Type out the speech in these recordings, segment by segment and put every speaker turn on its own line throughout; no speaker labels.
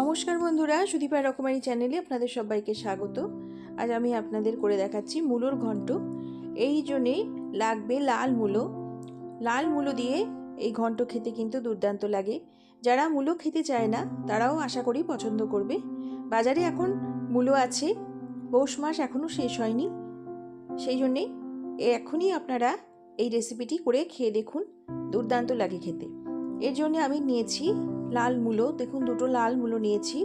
নমস্কার বন্ধুরা, সুদীপা রকমারি চ্যানেলে আপনাদের সবাইকে স্বাগত। আজ আমি আপনাদের করে দেখাচ্ছি মূলোর ঘন্ট। এই জন্যে লাগবে লাল মূলো। লাল মূলো দিয়ে এই ঘন্ট খেতে কিন্তু দুর্দান্ত লাগে। যারা মূলো খেতে চায় না তারাও আশা করি পছন্দ করবে। বাজারে এখন মূলো আছে, পৌষ মাস এখনও শেষ হয়নি, সেই জন্যে এখনই আপনারা এই রেসিপিটি করে খেয়ে দেখুন, দুর্দান্ত লাগে খেতে। এর জন্য আমি নিয়েছি লাল মূলো। দেখুন, দুটো লাল মূলো নিয়েছি।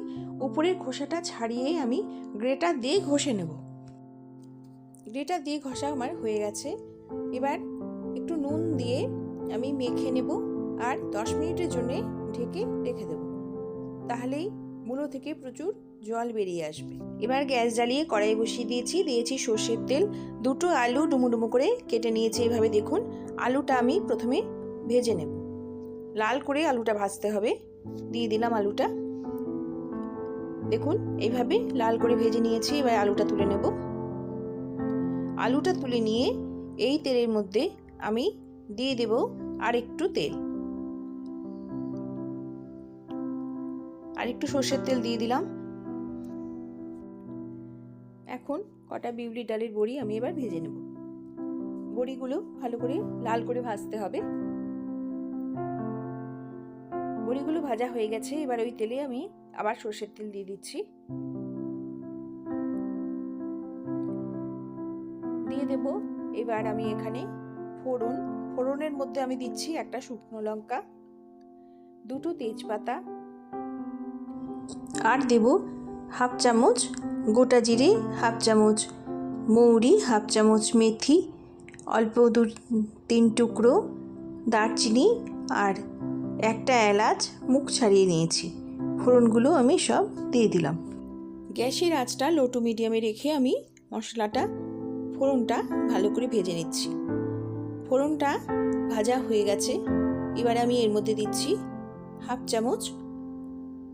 উপরের খোসাটা ছাড়িয়ে আমি গ্রেটার দিয়ে ঘষে নেব। গ্রেটার দিয়ে ঘষা আমার হয়ে গেছে। এবার একটু নুন দিয়ে আমি মেখে নেব আর 10 মিনিটের জন্য ঢেকে রেখে দেব। তাহলেই মূলো থেকে প্রচুর জল বেরিয়ে আসবে। এবার গ্যাস জ্বালিয়ে কড়াই বসিয়ে দিয়েছি সর্ষের তেল। দুটো আলু ডুমো ডুমো করে কেটে নিয়েছি। এইভাবে দেখুন, আলুটা আমি প্রথমে ভেজে নেব। লাল করে আলুটা ভাজতে হবে। দিয়ে দিলাম আলুটা। দেখুন, এইভাবে লাল করে ভেজে নিয়েছি। এবার আলুটা তুলে নেব। আলুটা তুলে নিয়ে এই তেলের মধ্যে আমি দিয়ে দেব আর একটু তেল, আর একটু সর্ষের তেল দিয়ে দিলাম। এখন কটা বিউলি ডালের বড়ি আমি এবার ভেজে নেব। বড়িগুলো ভালো করে লাল করে ভাজতে হবে। বড়িগুলো ভাজা হয়ে গেছে। এবার ওই তেলে আমি আবার সর্ষের তেল দিয়ে দিচ্ছি। দিয়ে দেব এবার আমি এখানে ফোড়নের মধ্যে আমি দিচ্ছি একটা শুকনো লঙ্কা, দুটো তেজপাতা, আর দেব হাফ চামচ গোটা জিরে, হাফ চামচ মৌরি, হাফ চামচ মেথি, অল্প 2-3 টুকরো দারচিনি আর একটা এলাচ মুখ ছাড়িয়ে নিয়েছি। ফোড়নগুলো আমি সব দিয়ে দিলাম। গ্যাসের আঁচটা লো টু মিডিয়ামে রেখে আমি ফোড়নটা ভালো করে ভেজে নিচ্ছি। ফোড়নটা ভাজা হয়ে গেছে। এবার আমি এর মধ্যে দিচ্ছি হাফ চামচ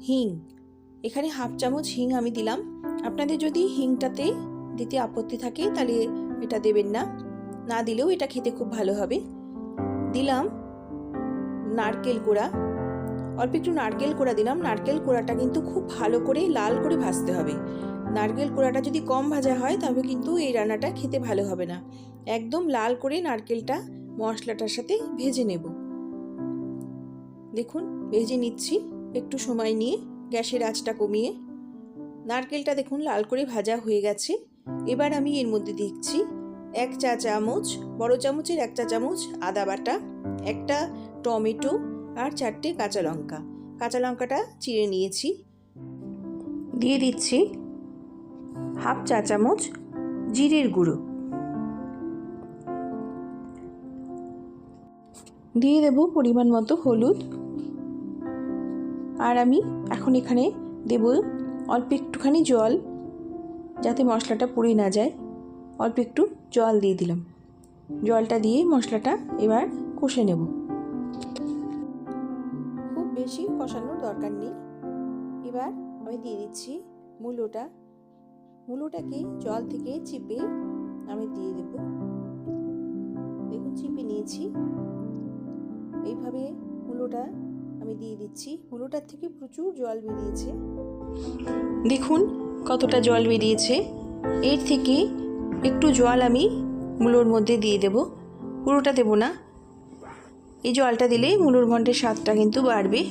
হিং। এখানে হাফ চামচ হিং আমি দিলাম। আপনাদের যদি হিংটাতে দিতে আপত্তি থাকে তাহলে এটা দেবেন না দিলেও এটা খেতে খুব ভালো হবে। দিলাম নারকেল কোড়া, অল্প একটু নারকেল কোড়া দিলাম। নারকেল কোড়াটা কিন্তু খুব ভালো করে লাল করে ভাজতে হবে। নারকেল কোড়াটা যদি কম ভাজা হয় তবে কিন্তু এই রান্নাটা খেতে ভালো হবে না। একদম লাল করে নারকেলটা মশলাটার সাথে ভেজে নেব। দেখুন, ভেজে নিচ্ছি একটু সময় নিয়ে, গ্যাসের আঁচটা কমিয়ে। নারকেলটা দেখুন লাল করে ভাজা হয়ে গেছে। এবার আমি এর মধ্যে দিচ্ছি 1 চা চামচ, বড় চামচের 1 চা চামচ আদা বাটা, একটা টমেটো আর 4টে কাঁচা লঙ্কা। কাঁচা লঙ্কাটা চিড়ে নিয়েছি। দিয়ে দিচ্ছি হাফ চা চামচ জিরের গুঁড়ো। দিয়ে দেব পরিমাণ মতো হলুদ। আর আমি এখন এখানে দেব অল্প একটুখানি জল, যাতে মশলাটা পুড়ে না যায়। অল্প একটু জল দিয়ে দিলাম। জলটা দিয়ে মশলাটা এবার কষে নেব। খুব বেশি কষানোর দরকার নেই। এবার আমি দিয়ে দিচ্ছি মূলোটাকে জল থেকে চিপে আমি দিয়ে দেব। দেখুন, চিপে নিয়েছি। এইভাবে মূলোটা আমি দিয়ে দিচ্ছি। মূলোটার থেকে প্রচুর জল বেরিয়েছে। দেখুন কতটা জল বেরিয়েছে। এর থেকে একটু জল আমি মূলোর মধ্যে দিয়ে দেব, পুরোটা দেব না। এই জলটা দিলে মূলোর ঘন্টের স্বাদটা কিন্তু বাড়বে।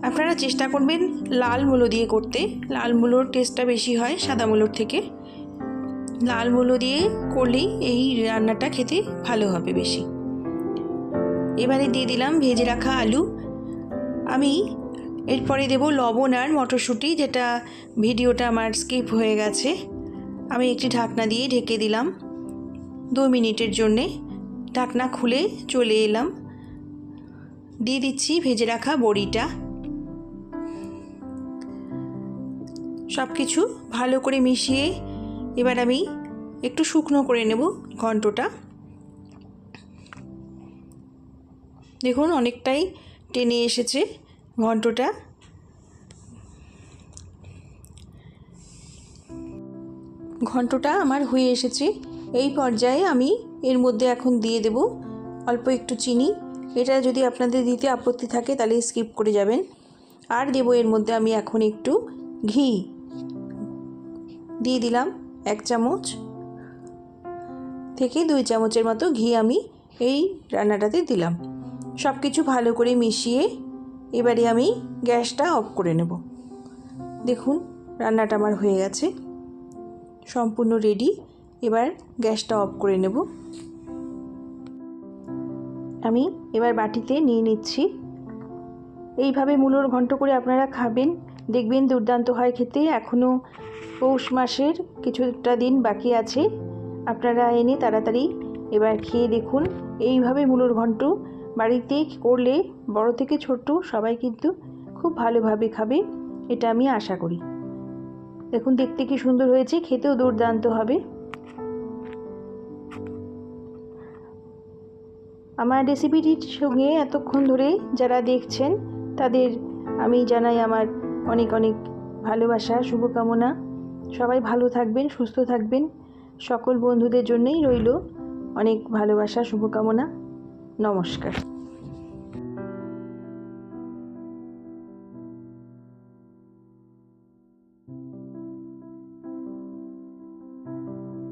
আপনারা চেষ্টা করবেন লাল মূলো দিয়ে করতে। লাল মূলোর টেস্টটা বেশি হয় সাদা মূলোর থেকে। লাল মূলো দিয়ে করলেই এই রান্নাটা খেতে ভালো হবে বেশি। এবারে দিয়ে দিলাম ভেজে রাখা আলু। আমি এরপরে দেব লবণ আর মটরশুঁটি, যেটা ভিডিওটা আমার স্কিপ হয়ে গেছে। আমি একটি ঢাকনা দিয়ে ঢেকে দিলাম 2 মিনিটের জন্যে। ঢাকনা খুলে চলে এলাম। দিয়ে দিচ্ছি ভেজে রাখা বড়িটা। সব কিছু ভালো করে মিশিয়ে এবার আমি একটু শুকনো করে নেব ঘন্টটা। দেখুন, অনেকটাই টেনে এসেছে ঘন্টটা। ঘন্টটা আমার হয়ে এসেছে। এই পর্যায়ে আমি এর মধ্যে এখন দিয়ে দেব অল্প একটু চিনি। এটা যদি আপনাদের দিতে আপত্তি থাকে তাহলে স্কিপ করে যাবেন। আর দেবো এর মধ্যে আমি এখন একটু ঘি দিয়ে দিলাম। 1 চামচ থেকে 2 চামচের মতো ঘি আমি এই রান্নাটাতে দিলাম। সব কিছু ভালো করে মিশিয়ে এবারে আমি গ্যাসটা অফ করে নেব। দেখুন রান্নাটা আমার হয়ে গেছে, সম্পূর্ণ রেডি। এবার গ্যাসটা অফ করে নেব। আমি এবার বাটিতে নিয়ে নিচ্ছি। এইভাবে মূলোর ঘন্ট করে আপনারা খাবেন, দেখবেন দুর্দান্ত হয় খেতে। এখনও পৌষ মাসের কিছুটা দিন বাকি আছে, আপনারা এনে তাড়াতাড়ি এবার খেয়ে দেখুন। এইভাবে মূলোর ঘন্ট বাড়িতে করলে বড় থেকে ছোট সবাই কিন্তু খুব ভালোভাবে খাবে, এটা আমি আশা করি। দেখুন দেখতে কি সুন্দর হয়েছে, খেতেও দুর্দান্ত হবে। আমার রেসিপিটির সঙ্গে এতক্ষণ ধরে যারা দেখছেন তাদের আমি জানাই আমার অনেক অনেক ভালোবাসা, শুভকামনা। সবাই ভালো থাকবেন, সুস্থ থাকবেন। সকল বন্ধুদের জন্যই রইল অনেক ভালোবাসা, শুভকামনা। নমস্কার।